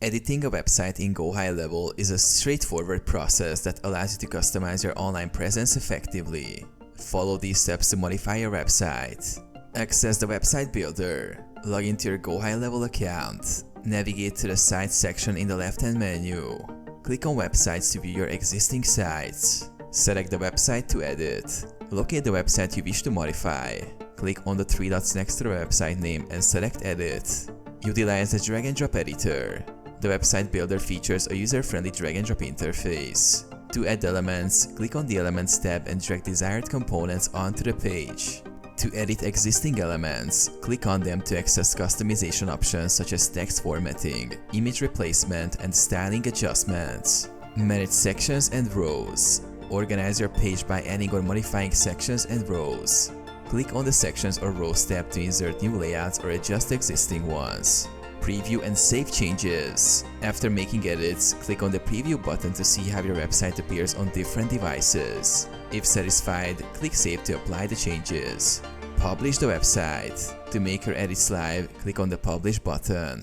Editing a website in GoHighLevel is a straightforward process that allows you to customize your online presence effectively. Follow these steps to modify your website. Access the website builder. Log into your GoHighLevel account. Navigate to the Sites section in the left-hand menu. Click on Websites to view your existing sites. Select the website to edit. Locate the website you wish to modify. Click on the three dots next to the website name and select Edit. Utilize the drag and drop editor. The website builder features a user-friendly drag and drop interface. To add elements, click on the Elements tab and drag desired components onto the page. To edit existing elements, click on them to access customization options such as text formatting, image replacement, and styling adjustments. Manage sections and rows. Organize your page by adding or modifying sections and rows. Click on the Sections or Rows tab to insert new layouts or adjust existing ones. Preview and save changes. After making edits, click on the Preview button to see how your website appears on different devices. If satisfied, click Save to apply the changes. Publish the website. To make your edits live, click on the Publish button.